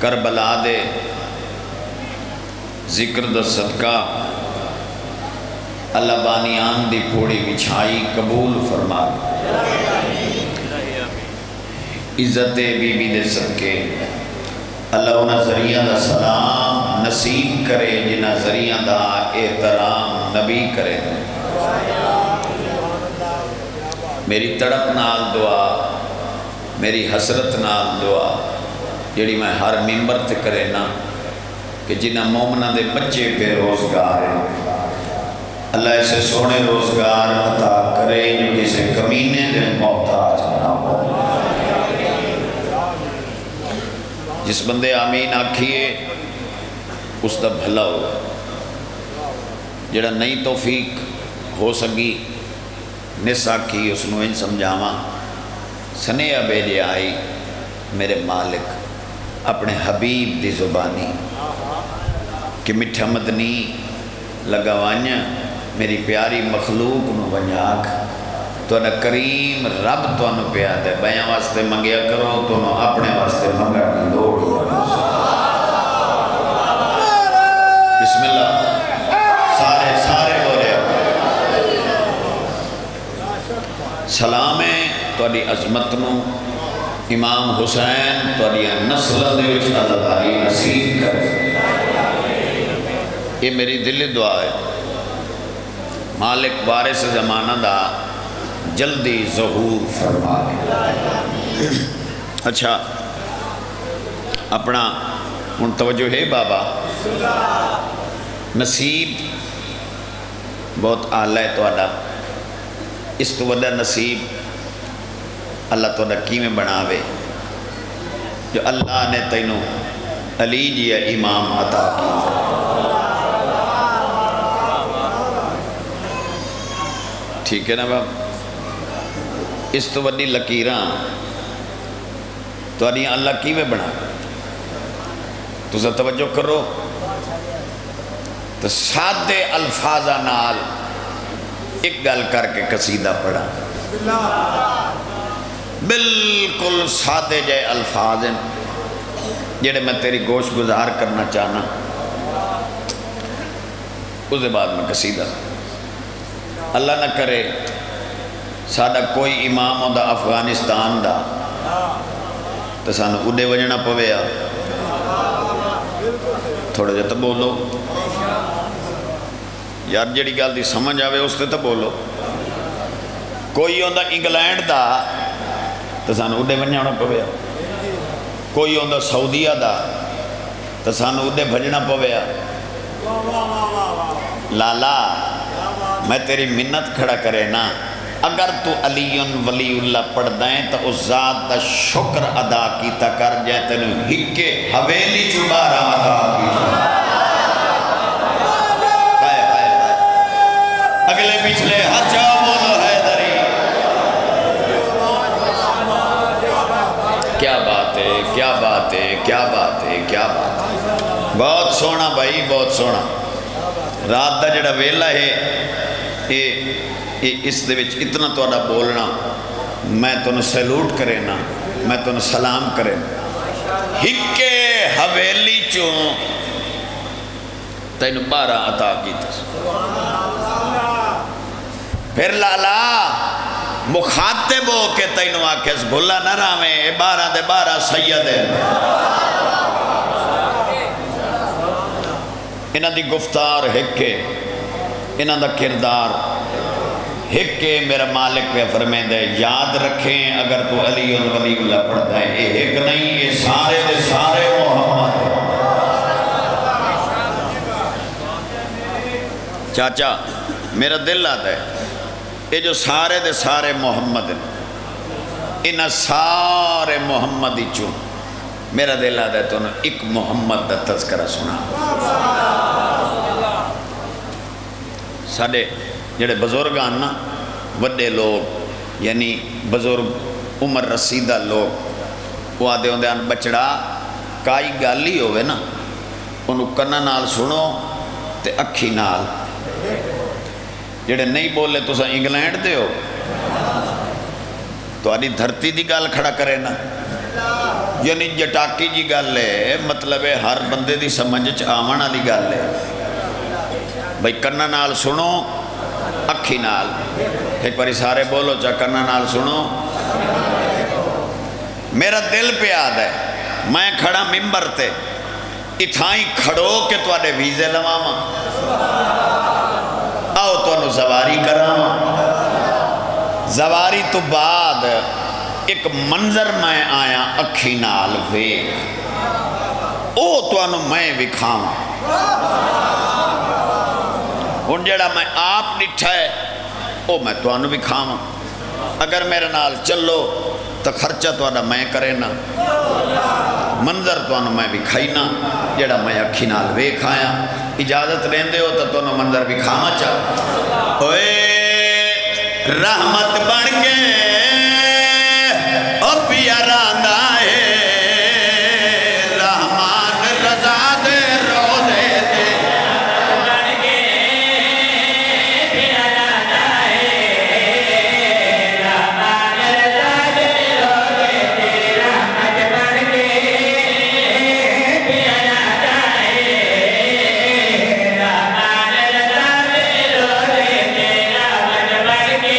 کربلا دے ذکر دا صدقہ اللہ بانیان دی پھوڑی بچھائی قبول فرما عزت بی بی دے صدقے اللہ انہا ذریعہ دا سلام نصیب کرے جنہا ذریعہ دا احترام نبی کرے میری تڑپ نال دعا میری حسرت نال دعا جڑی میں ہر ممبر تے کرے نا کہ جنہا مومنہ دے بچے پہ روزگار ہے اللہ ایسے سونے روزگار عطا کرے جو کسی کمینے دے محتاج نہ ہو جس بندے آمین آکھیے اس دا بھلا ہو جڑا نئی توفیق ہو سکی نس آکھی اس نو ان سمجھاما سنیہ بیجے آئی میرے مالک اپنے حبیب دی زبانی کہ مٹھا مدنی لگوانیا میری پیاری مخلوق نو ونیاک تو انہ کریم رب تو انہ پیاد ہے بیاں واسطے منگیا کرو تو انہ اپنے واسطے منگا دوڑ بسم اللہ سارے بولے سلام ہے تو ادھی عظمت نو امام حسین تو ادھی نسل دے وچ اللہ تعالی نصیب کرے یہ میری دل دعا ہے مالک وارث زمانہ دا جلدی ظہور فرما دے اچھا اپنا ان توجہ ہے بابا نصیب بہت آلہ ہے تو اڈا اس تو وڈا نصیب اللہ تو اڈا کی میں بناوے جو اللہ نے تینوں علی جی امام عطا کی ٹھیک ہے نا باپ اس تو وڈی لکیران تو انہیں اللہ کی میں بنا تو ذا توجہ کرو تو سادے الفاظہ نال ایک گل کر کے قصیدہ پڑھا بالکل سادے جائے الفاظ ہیں جڑے میں تیری گوش گزار کرنا چاہنا اس دے بعد میں قصیدہ اللہ نہ کرے ساڑھا کوئی امام ہوں دا افغانستان دا تو سانو اڈے وجنا پویا تھوڑا جا تو بولو یار جڑی گال دی سمجھ آوے اس تے تو بولو کوئی ہوں دا انگلینڈ دا تو سانو اڈے وجنا پویا کوئی ہوں دا سعودیہ دا تو سانو اڈے بھجنا پویا لالا میں تیری منت کھڑا کرے نا اگر تو علی ولی اللہ پڑھ دائیں تو اس ذات دا شکر ادا کیتا کر جائے تینوں ہکے حویلی چبارا ادا کیتا اگلے پچھلے ہر جا بولو ہے دری کیا بات ہے کیا بات ہے کیا بات ہے کیا بات ہے بہت سونا بھائی بہت سونا رات دا جڑا ویلا ہے اس دے وچ اتنا تو اڈا بولنا میں تو سیلوٹ کرے نا میں تو سلام کرے ہکے حویلی چوں تینو 12 عطا کی پھر لالا مخاطب ہو کے تینو آکھس بھلا نہ راویں 12 دے 12 سید ہیں انہاں دی گفتار ہکے انہاں دا کردار ہکے میرا مالک پہ فرمائیں دے یاد رکھیں اگر تو علی ولی اللہ پڑھتا ہے یہ ہک نہیں یہ سارے دے سارے محمد ہیں چاچا میرا دل آتا ہے یہ جو سارے دے سارے محمد ہیں انہاں سارے محمدی چون میرا دل آتا ہے تو انہوں ایک محمد دا تذکرہ سنا ساڑھے جڑے بزرگان نا وڈے لوگ یعنی بزرگ عمر رسیدہ لوگ وہ آدھے ہوندے آن بچڑا کائی گالی ہوئے نا انہوں کنہ نال سنو تے اکھی نال جڑے نہیں بولے تو سا انگلینڈ دے ہو تو آدھی دھرتی دی گال کھڑا کرے نا یعنی جٹاکی جی گل ہے، مطلب ہے ہر بندے دی سمجھ آون والی گل ہے بھئی کناں نال سنو اکھی نال، ایک باری سارے بولو چا کناں نال سنو۔ میرا دل پہ یاد ہے میں کھڑا ممبر تے اتھائی کھڑو کہ تو آنے ویزے لواما آؤ تو انہوں زواری کراما۔ زواری تو بعد ایک منظر میں آیا اکھی نال ویک او تو انہوں میں وکھاما۔ ان جڑا میں آپ نٹھا ہے او میں تو انہوں وکھاما۔ اگر میرے نال چلو تو خرچہ تو انہوں میں کرے نا، منظر تو انہوں میں وکھائی نا، جڑا میں اکھی نال ویک آیا۔ اجازت لیندے ہو تو انہوں منظر وکھاما چاہ اوے رحمت بن کے او پیاران دائے رحمان رضا دے روزے دے بن کے پیاران دائے رحمان رضا دے روزے دے رحمت بن کے پیاران دائے رحمان رضا دے روزے دے رحمت بن کے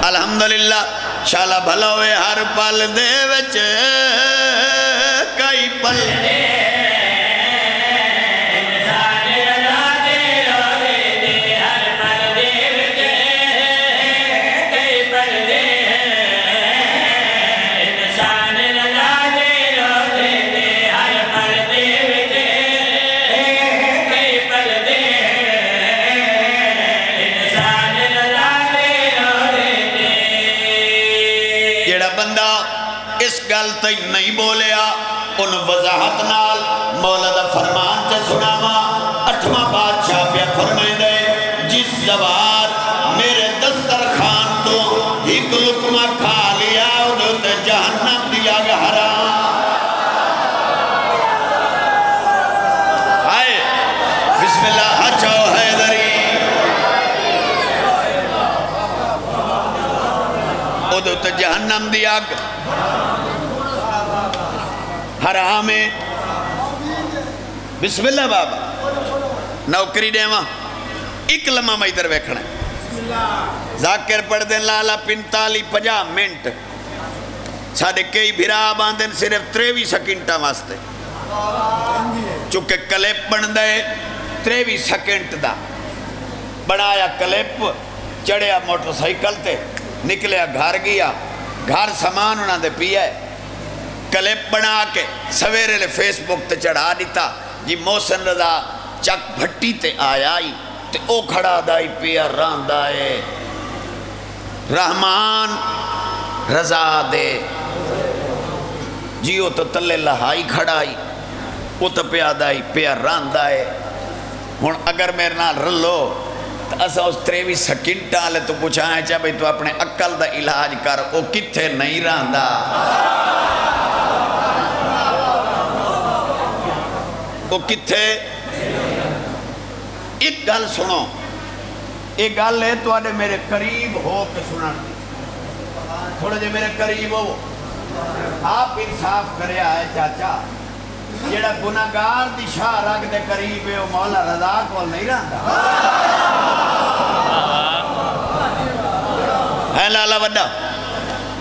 الحمدللہ شالا بھلا ہوئے ہر پل دے وچ کئی پل دے انسان رضا دے روزے دے ہر پل دے وچ کئی پل دے انسان رضا دے روزے دے ہر پل دے وچ کئی پل دے انسان رضا دے روزے دے۔ جیڑا بندہ اس گل تے نہیں بولیا ان وضاحت نال مولا دا فرمان چا سناما۔ 8واں بادشاہ پہ فرمائے دے جس زوار میرے دسترخوان تو ایک لقمہ کھا لیا انہوں تے جہنم دیا گا حرام۔ آئے بسم اللہ حچو حیدری ادھو تے جہنم دیا گا حرام ہے۔ بسم اللہ بابا نوکری دے ماں ایک لمحہ میں ادھر بیکھنا ہے ذاکر پڑھ دیں لالا 45-50 منٹ ساڑھے کئی بھرا باندھن صرف 23 سیکنٹا واسطے چونکہ کلپ بن دے 23 سیکنٹ دا بڑھایا کلپ چڑھیا موٹر سائیکل تے نکلیا گھر گیا گھر سامان انہاں دے پیا ہے کلپ بنا کے سویرے لے فیس بک تے چڑھا دیتا جی محسن رضا چک بھٹی تے آیا ہی تے او کھڑا دائی پیا راندائے رحمان رضا دے جی او تو تلے لہائی کھڑائی او تو پیا دائی پیا راندائے۔ ہون اگر میرے نال رلو تو اسا اس 23 سیکنٹا لے تو پوچھائیں چاہ بھئی تو اپنے عقل دا علاج کر او کتھے نہیں راندا وہ کتھے۔ ایک گل سنو ایک گل ہے تو آنے میرے قریب ہو کے سنن تھوڑے جے میرے قریب ہو آپ انصاف کرے آئے چاچا جیڑا گناہگار دی شاہ رکھ دے قریب ہے وہ مولا رضا کو نہیں رہندا ہے لالا وڈا۔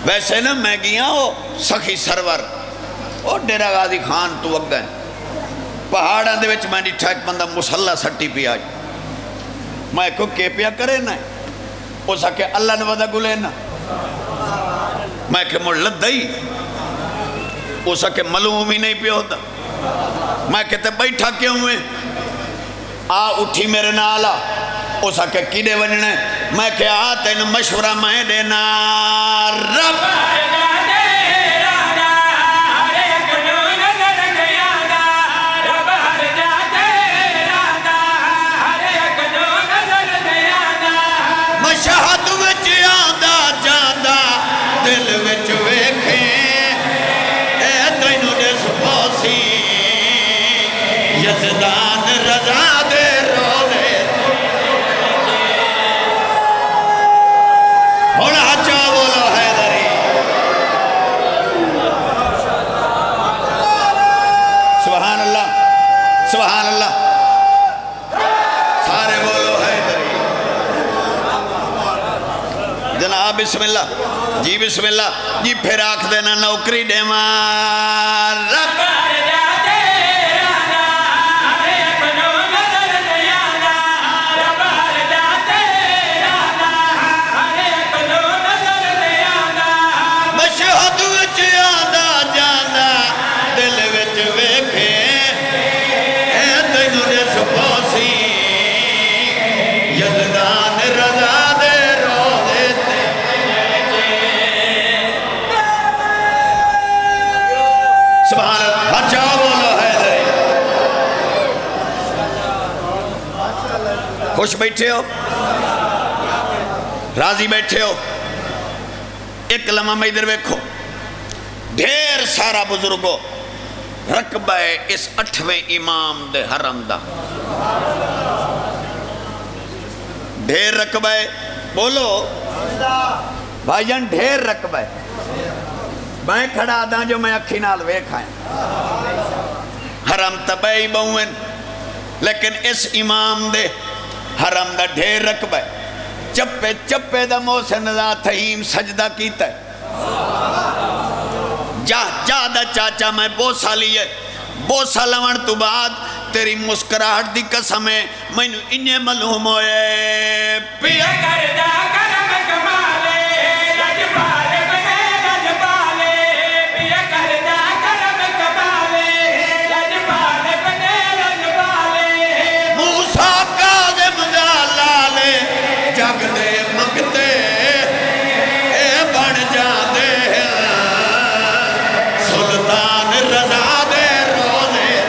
ویسے نا میں گیا ہو سخی سرور اور ڈیرہ غازی خان تو وقت گئے پہاڑاں دے وچ میں ڈٹھا ایک بندہ مسلح سٹی پی آج میں کو کے پیا کرے نا او سکے اللہ نے ودا گلے نا میں کہ مڑ لدائی اسا کہ معلوم ہی نہیں پہ ہوتا میں کہتے بیٹھا کیوں ہوئے آ اٹھی میرے نالا اسا کہ کیڑے وننے میں کہ آتے ان مشورہ میں دینا رب مشہد وچ آندہ جاندہ دل وچ ویکھیں اے تینوں دے سپوسی یزدان رضا دے روزے ہونا ہچا بولو حیدری سبحان اللہ سبحان اللہ سارے بولو حیدری جناب بسم اللہ جی بسم اللہ جی پھر آکھ دینا نوکری دے مار رب مشہد وچ آندا جاندہ دل وچ ویکھیں اے تینوں دے سپوسی یزدان رضا دے روزے سبحان اللہ ہچا بولو حیدری خوش بیٹھے ہو راضی بیٹھے ہو ایک لمحہ میں ادھر بیکھو ڈھیر سارا بزرگو رقبہ اس 8ویں امام دے حرم دا ڈھیر رقبہ بولو بھائی جان ڈھیر رقبہ میں کھڑا دا جو میں اکھی نال ویکھائیں حرم تبائی بہویں لیکن اس امام دے حرم دا ڈھیر رقبہ چپے چپے دا محسن ذات تھہیم سجدہ کیتا ہے جا دا چاچا میں بوسا لیے بوسا لون تو بعد تیری مسکراہٹ دی قسم ہے میں نے انہیں معلوم ہوئے پیا کردہ کرم کمالے رجبالے بنے رجبالے پیا کردہ کرم کمالے رجبالے بنے رجبالے موسیٰ کاظم جلالے جگ دے مگتے اے بن جاندے سلطان رضا دے روزے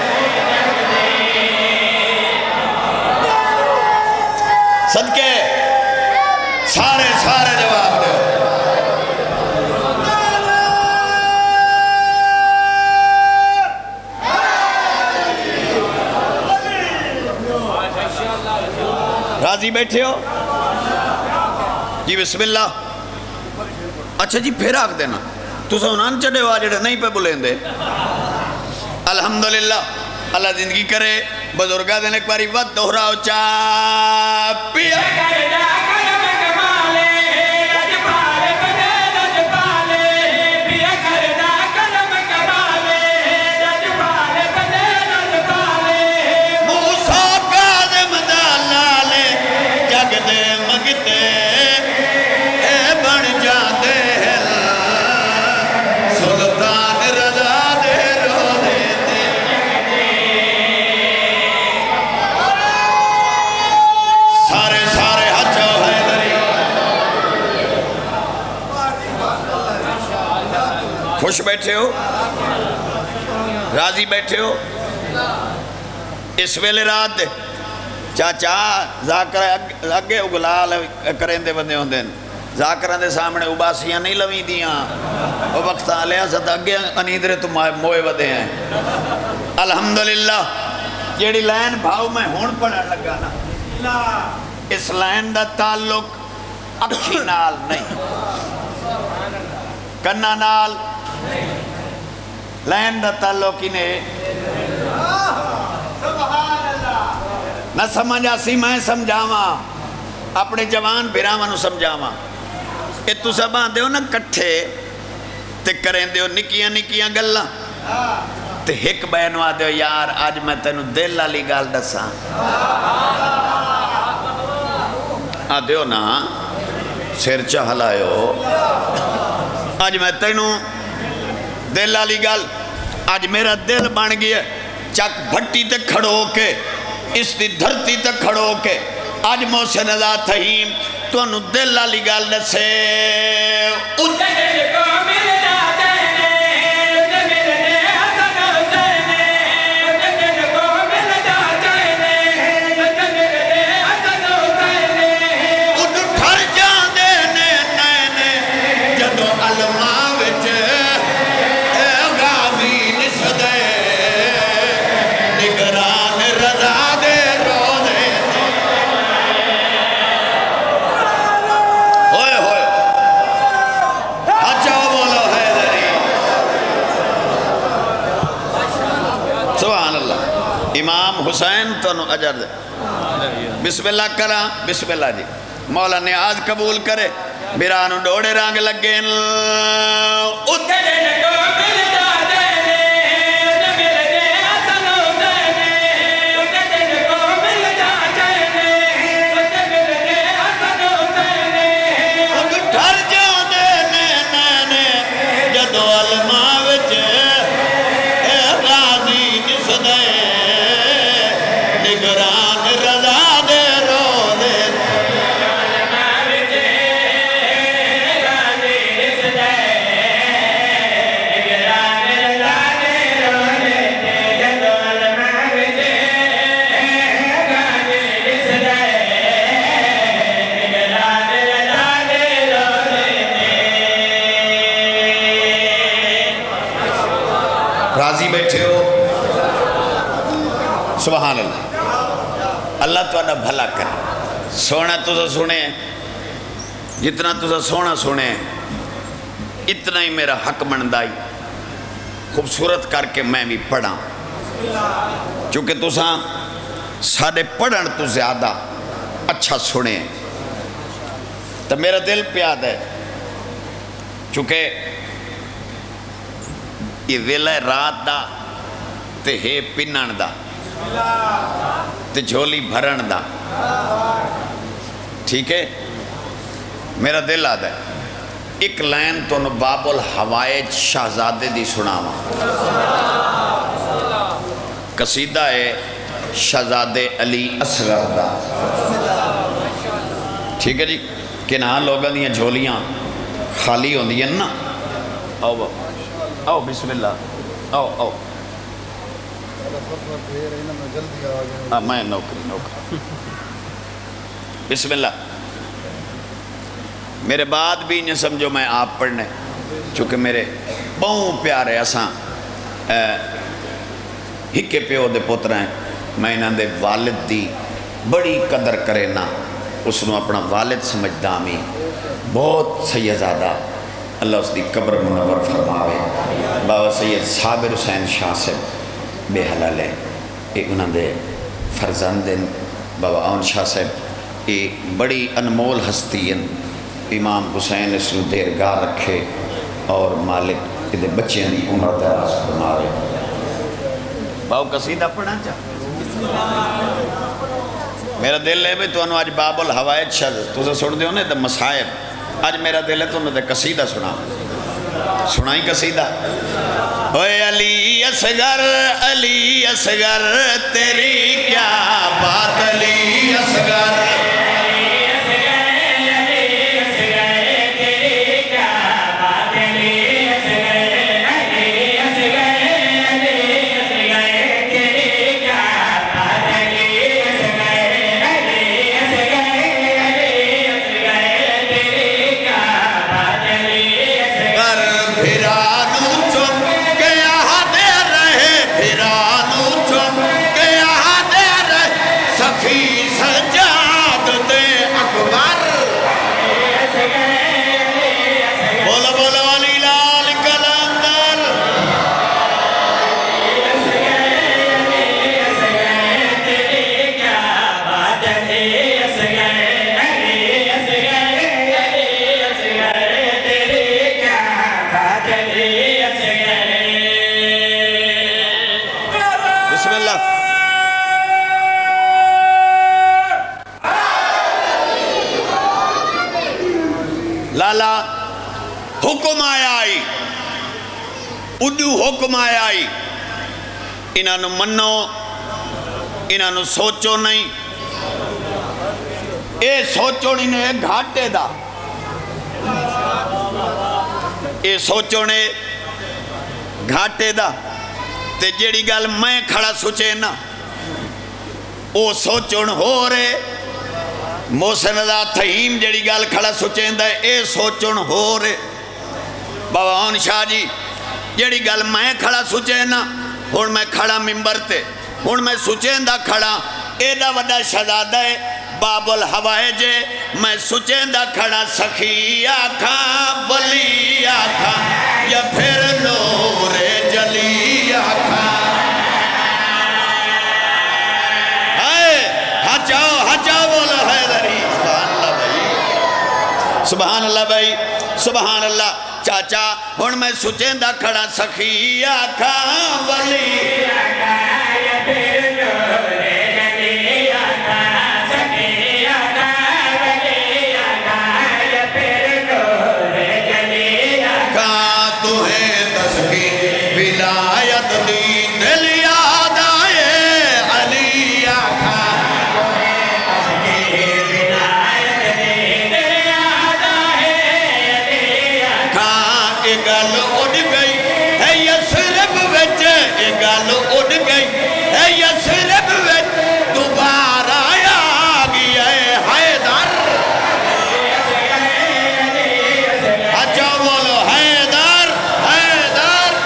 صدقے سارے جواب دے راضی بیٹھے ہو جی بسم اللہ اچھا جی پھر آکھ دینا تو سونان چڑے ہوا جڑے نہیں پہ بلیں دے الحمدللہ اللہ زندگی کرے بزرگاں دن ایک باری وقت دہراؤ چاپیا خوش بیٹھے ہو راضی بیٹھے ہو اس ویلے رات دے چاچا ذاکر اگے اگلال کریں دے بندے ہوں دیں ذاکران دے سامنے اباسیاں نہیں لویں دیاں وہ وقت آلیا ست اگے انیدرے تو موئے ودے ہیں الحمدللہ جیڑی لائن بھاؤ میں ہون پڑھا لگا نا اس لائن دا تعلق اکھی نال نہیں کنہ نال لائن دا تعلق انہیں نہ سمجھا سی میں سمجھاواں اپنے جوان بھراواں سمجھاواں کہ تو سب آندے ہو نا کٹھے تے کریں دے ہو نکیاں گلاں تے ہک بینوا دے ہو یار آج میں تینو دل علی گال دساں آدھے ہو نا سر چاہ لائے ہو اج میں تینوں دل والی گل اج میرا دل بن گیا چک بھٹی تے کھڑو کے اس دی دھرتی تے کھڑو کے اج محسن رضا تھیم تو انہوں دل والی گل دسے امام حسین تو اجر دے بسم اللہ کرا بسم اللہ جی مولا نیاز قبول کرے بیرانو ڈوڑے رانگ لگے راضی بیٹھے ہو سبحان اللہ اللہ تو اڈا بھلا کرے سونا تو سنے جتنا تو سونا سنے اتنا ہی میرا حق بندائی خوبصورت کر کے میں بھی پڑھا چونکہ تو ساڑھے پڑھن تو زیادہ اچھا سنے تو میرا دل پیاد ہے چونکہ یہ ویلہ رات دا تے ہے پنن دا تے جھولی بھرن دا ٹھیک ہے میرا دل آدھا ہے ایک لائن تو باب الحوائج شہزادے دی سناوا قصیدہ ہے شہزادے علی اصغر دا ٹھیک ہے جی کہ نہ لوگوں دیاں جھولیاں خالی ہوں دیاں نا آؤ بابا آؤ بسم اللہ آؤ آؤ میں نوکری بسم اللہ میرے بعد بھی نہیں سمجھو میں آپ پڑھنے چونکہ میرے بہت پیارے اساں ہکے پیو دے پوتر ہیں میں انہاں دے والد دی بڑی قدر کرے نا اس نے اپنا والد سمجھدا میں بہت سیدزادہ اللہ اس دی قبر منور فرماوے بابا سید صابر حسین شاہ سے بے حلال ہے یہ انہوں دے فرزند بابا آن شاہ صاحب یہ بڑی انمول ہستی ہیں امام حسین اس نے دیرگاہ رکھے اور مالک یہ بچے دی عمر دراز فرماوے باؤ قصیدہ پڑھنا چاہ میرا دل ہے تو انہوں آج باب الحوائج شد تو سے سن دے ہونے تو مسائب آج میرا دل ہے تو انہوں نے قصیدہ سنائی قصیدہ اوے علی اصغر تیری کیا بات علی اصغر حکم آیا آئی اڈو حکم آیا آئی انہاں منو انہاں سوچو نہیں اے سوچو نہیں گھاٹے دا اے سوچو نے گھاٹے دا تے جیڑی گل میں کھڑا سوچے نا او سوچن ہو رہے محسن دا تھہیم جیڑی گل کھڑا سوچیں دا اے سوچن ہو رہے بابا ہون شاہ جی جیڑی گل میں کھڑا سوچیں نا ہون میں کھڑا ممبر تے ہون میں سوچیں دا کھڑا اے دا وڈا شہزادہ ہے باب الہوائے جے میں سوچیں دا کھڑا سخی آکھا ولی آکھا یا پھر نور جلی آکھا ہچاؤ بولو حیدری سبحان اللہ بھائی سبحان اللہ چاچا ہون میں سوچیں دا کھڑا سخی آکھا ولی آکھا یا پھر نور جلی آکھا سخی آکھا ولی آکھا یا پھر نور جلی آکھا تمہیں تسبیح ولایت دی دل یاد آئے علی آکھا گل اڑ گئی ہے یسرب وچ گل اڑ گئی ہے یسرب وچ دوبارہ آ گیا ہے حیدر اچھا بولو حیدر حیدر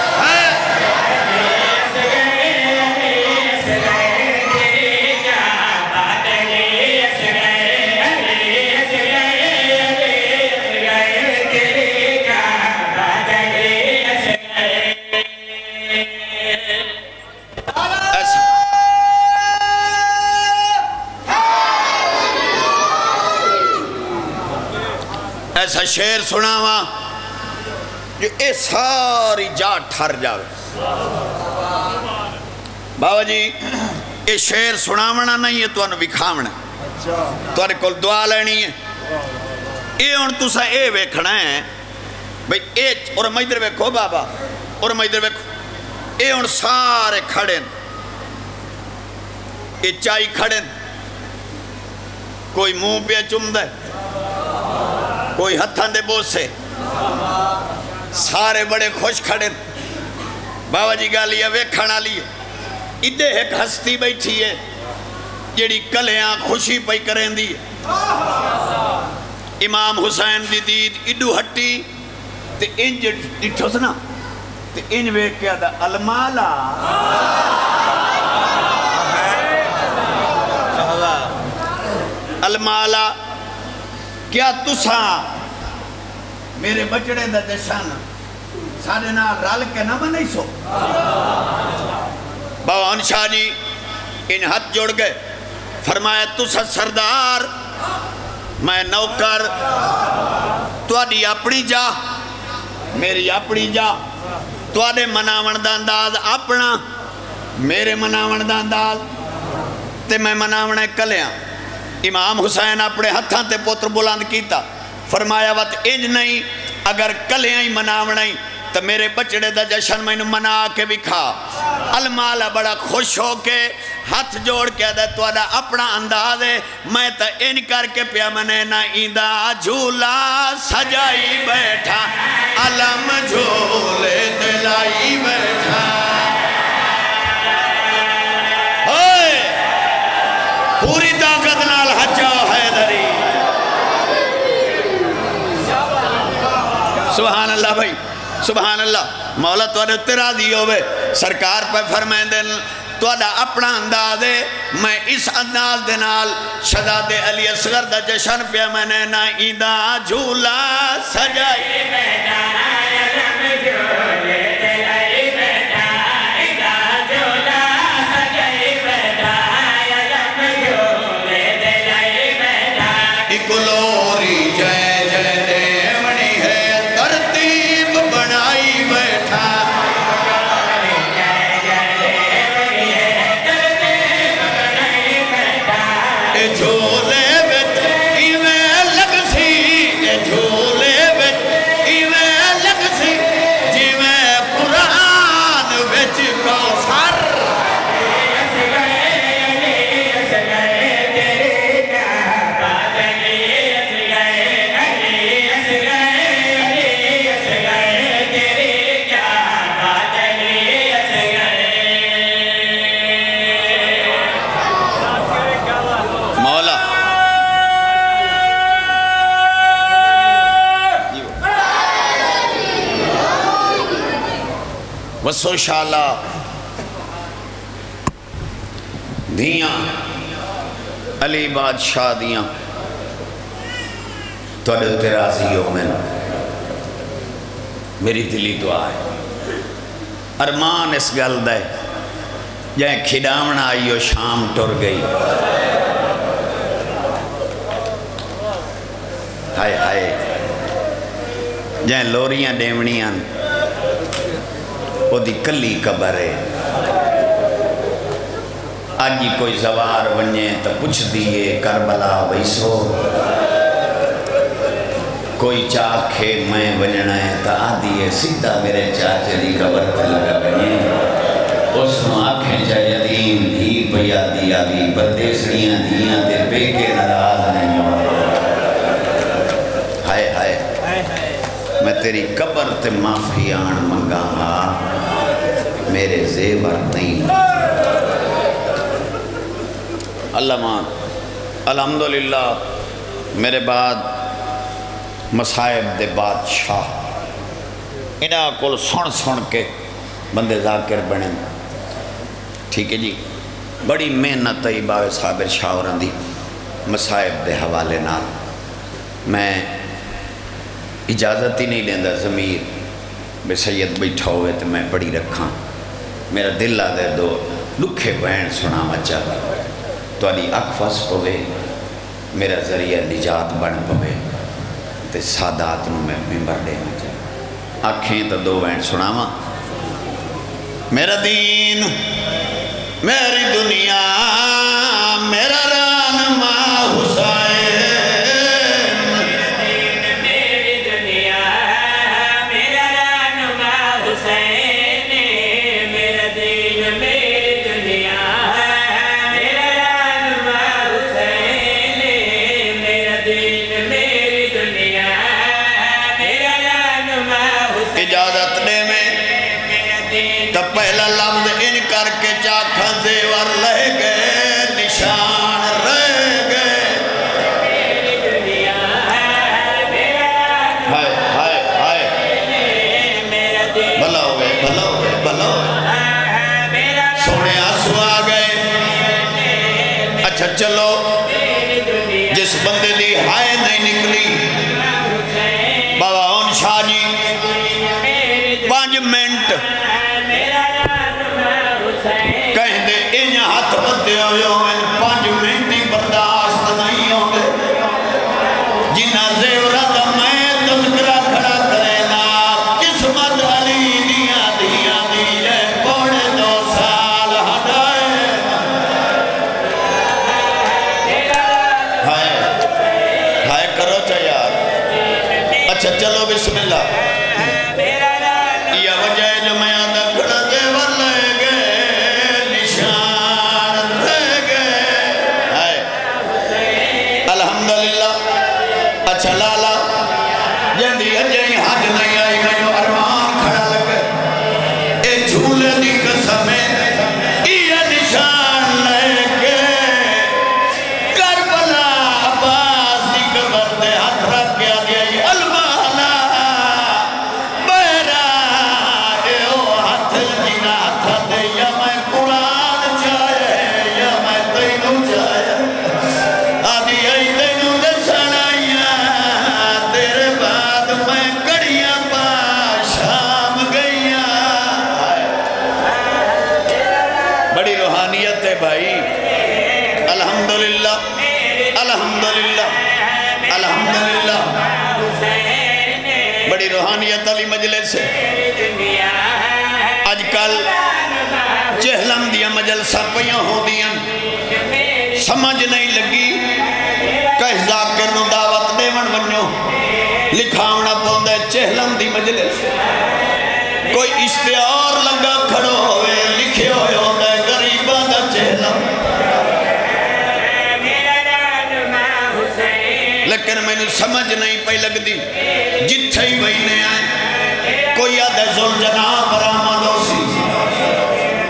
ایسا شعر سنا ہوا جو اے ساری جا ٹھر جاوے بابا جی اے شعر سناونا نہیں ہے تو انہوں بکھاونا تو انہوں کل دعا لینی ہے اے ان تو سا اے ویکھنا ہے بھئی اے اور مجدر ویکھو بابا اور مجدر ویکھو اے ان سارے کھڑیں اے چائی کھڑیں کوئی منہ پہ چم دے کوئی ہتھان دے بوسے سارے بڑے خوش کھڑے بابا جی گا لیا ویکھانا لیا ادھے ایک ہستی بیٹھی ہے جیڑی کلیاں خوشی پئی کریں دی امام حسین دی دید اڈو ہٹی تے انج ڈٹھو سنا تے انج ویکھیا دا المالا المالا کیا تساں میرے بچڑے دا جشن سارے نا رال کے نہ منائی سو بابا انشاہ جی ان ہاتھ جوڑ گئے فرمایا تساں سردار میں نوکر تواڈی اپنی جا میری اپنی جا تواڈے مناون دا انداز اپنا میرے مناون دا انداز تے میں مناونے کلیاں امام حسین اپنے ہتھاں تے پوتر بلند کیتا فرمایا وقت انج نہیں اگر کلیاں ہی مناونا ہی تو میرے بچڑے دا جشن میں منا کے بکھا المالا بڑا خوش ہو کے ہاتھ جوڑ کے دے تو ادا اپنا انداز ہے میں تا ان کر کے پیا منے نا ایندہ جھولا سجائی بیٹھا علم جھولے دلائی بیٹھا پوری طاقت نال حجاؤ حیدری سبحان اللہ بھائی سبحان اللہ مولا تو اڈے راضی ہوئے سرکار پہ فرمائیں دن تو اڈا اپنا انداز ہے میں اس انداز دنال شہزاد علی اصغر دا جشن پہ میں نے نا ایندہ جھولا سجائی بیٹھا علم جھولے دلائی بیٹھا ایندہ جھولا سجائی بیٹھا گلوری جے جے دیونی ہے ترتیب بنائی بیٹھا اے جھولے بچ ایویں لگ سی اے جھولے بچ ایویں وسو شالا دھیاں علی بادشاہ دیاں توڑے ہوتے راضی ہو میں میری دلی دعا ہے ارمان اس گل دے جائیں کھڑامنا آئیو شام ٹر گئی ہائے ہائے جائیں لوریاں ڈیمنیاں وہ دی کلی قبر ہے آجی کوئی زوار ونجے تو پوچھ دیئے کربلا ویسو کوئی چاکھے میں ونجنا ہے تو آدھیے سیدھا میرے چاچے دی قبر پہ لگا ونجے اس نو آنکھیں چاہ یتیم دھی پیا دیا دی پردیسڑیاں دھیاں تے پے کے نراز نہیں ہو ہائے ہائے میں تیری قبر تے معافی آن منگا میرے زیور نہیں اللہ مان الحمدللہ میرے بعد مصائب دے بادشاہ انہاں کل سن کے بندے ذاکر بنے ٹھیک ہے جی بڑی محنت ہے باوے صابر شاوران دی مصائب دے حوالے نہ میں اجازت ہی نہیں لیندہ ضمیر بے سید بیٹھا ہوئے تو میں پڑھی رکھاں میرا دل آدھے دو لکھے بہن سنا مچا تو علی اکفاس پوے میرا ذریعہ نجات بن پوے تے سادات نو میں ممبر دے مچا آنکھیں تو دو بہن سنا ماں میرا دین میری دنیا میرا رانما حسین میری دنیا میرا رانما حسین میرا دین میری دنیا میرا رانما حسین میرا دین میری دنیا میرا رانما حسین اجازت دے میں تو پہلا لفظ ان کر کے چاکھاں زیور لے گئے نشان رہ گئے ہائے ہائے ہائے بھلا ہو گئے بھلا ہو گئے بھلا ہو گئے سونے آنسو آ گئے اچھا چلو جس بندے دی ہائے نہیں نکلی بابا ان شاہ جی 5 منٹ کہیں دے انہیں ہاتھ بندے ہوئے ہوئے 5 منٹی برداشت نہیں ہوئے جنہ زیورہ دا میں تذکرہ کھڑا کرے نا قسمت علی دیا دیا دیئے پوڑے 2 سال ہٹائے ہائے کرو چا یار اچھا چلو بسم اللہ یہ وجہ ہے جو میں آدھا کھڑا زیور لے گئے نشان رہ گئے الحمدللہ اچھا لالا جندی اجائی حج نہیں آئی میں جو ارمان کھڑا لگے اے جھولے دی قسمیں یہ نشان لے کے کربلا عباس دی قبر دے ہاتھ رکھ کے آگئی المالا بیرا اے او ہاتھ جینا ہاتھ دے یا میں قرآن چاہے یا میں تینوں چاہے آدھی آئی تینوں دے سنائیاں تیرے بعد میں کڑیاں پا شام گئیاں بڑی روحانیت ہے بھائی الحمدللہ الحمدللہ الحمدللہ بڑی روحانیت علی مجلس ہے آج کل جہلم دیا مجلسہ پیاں ہو دیا سمجھ نہیں لگی کہیں ذاکر نو دعوت دیون بنیو لکھاونا پوندے چہلم دی مجلس کوئی اشتہار لگا کھڑو ہوئے لکھے ہوئے ہوندے غریبہ دا چہلم لیکن میں نے سمجھ نہیں پہ لگ دی جتھے ہی بہنے آئے کوئی آدھے زلجنا برآمد ہو سی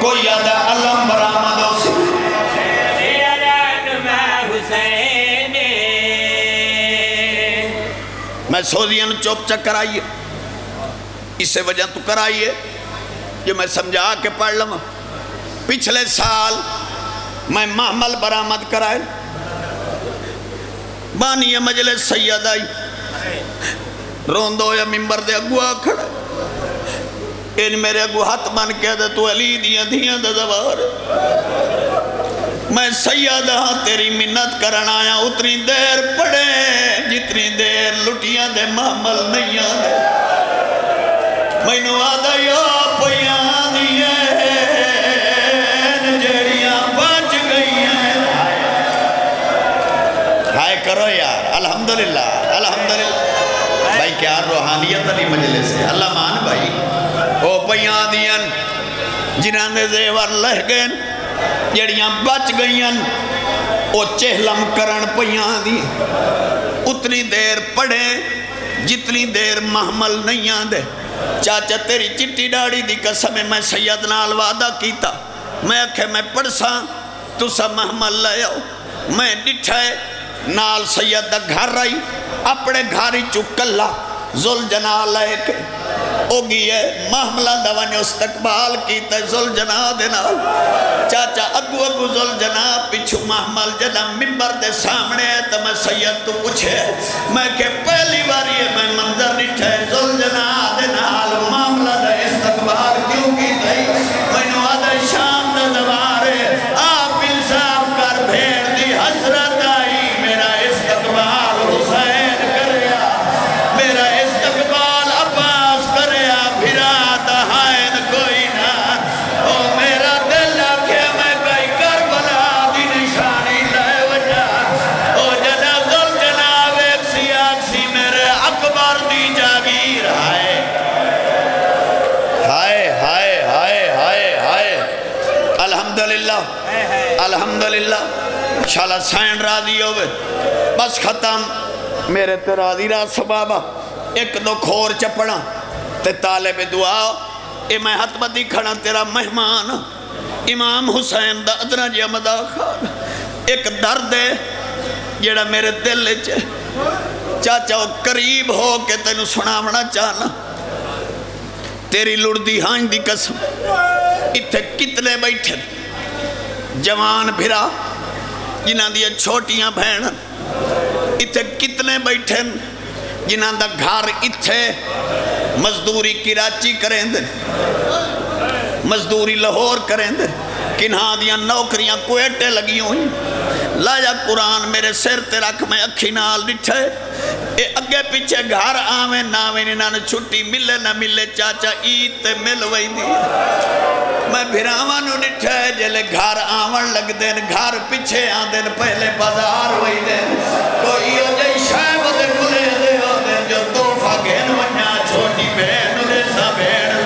کوئی آدھے علم برآمد ہو سی میں سوزیاں چوپ چک کرائیے اس سے وجہ تو کرائیے جو میں سمجھا کے پڑھ لوں. پچھلے سال میں محمل برآمد کرائے بانی مجلس سید آئی روندو یا ممبر دے اگوا کھڑا ان میرے اگو ہاتھ بن کے دے تو علی دیاں دیاں دے دوار میں سید ہاں تیری منت کرن آیا اتنی دیر پڑے جتنی دیر لٹیاں دے محمل نہیں آدھے میں نو آدھا یا پیاں دیئے جیڑیاں بچ گئی ہیں ہائے کرو یار الحمدللہ الحمدللہ بھائی کیا روحانیت علی مجلس ہے اللہ مان بھائی او پیاں دیئن جنہاں نے زیور لہ گئن جڑیاں بچ گئیں او چہلم کرن پیاں دیئن اتنی دیر پڑھے جتنی دیر محمل نہیں آدھے چاچا تیری چٹی ڈاڑی دی قسم میں سید نال وعدہ کیتا میں اکھے میں پڑھساں تو سا محمل لے آؤ میں ڈٹھائے نال سید دا گھر رہی اپنے گھاری چکلہ زل جناح لے کے اوگی ہے محملہ دوانی استقبال کیتا ہے زل جناح دے نال چاچا اگو اگو زل جناح پیچھو محمل جناح ممبر دے سامنے ہے تو میں سید تو پوچھے میں کہ پہلی باری ہے میں منظر نٹھے زل جناح دے نال محملہ دے استقبال کیوں کی تھی میں نو آدھے شام دے دوارے آپ انصاف کر بھیڑ دی حسرت آئی میرا استقبال حسین کریا میرا استقبال عباس کریا بھرا دہائن کوئی نہ او میرا دل آکھے میں کئی کربلا دی نشانی لے وجہ او جناب ذل جناب ایک سیاسی میرے اکبر دی جاگیر آئے ہائے ہائے ہائے ہائے ہائے الحمدللہ الحمدللہ شالا سائن راضی ہوئے بس ختم میرے تے راضی را سبابا ایک دو کھور چپڑا تے طالب دعا اے میں حت بدی کھڑا تیرا مہمان امام حسین دا ادرہ جی امدہ خان ایک درد ہے جیڑا میرے دل چے چاچا وہ قریب ہو کے تینو سناونا چاہنا تیری لڑدی ہانج دی قسم اتھے کتنے بیٹھے جوان بھرا جنہاں دیا چھوٹیاں بہن اتھے کتنے بیٹھے جنہاں دا گھر اتھے مزدوری کراچی کریں دے مزدوری لاہور کریں دے کنہاں دیا نوکریاں کوئٹے لگی ہوئی لایا قرآن میرے سر تے رکھ میں اکھی نال ڈٹھے اے اگے پیچھے گھر آویں ناویں انہاں نے چھٹی ملے نہ ملے چاچا عید تے مل وئی دی میں بھراواں نو ڈٹھے جلے گھر آون لگ دین گھر پیچھے آن دین پہلے بازار وئی دین کوئی ہو جائی شاہ دے کلے دے ہو دین جو توفہ گھن ونیا چھوٹی بہن دے سا بہن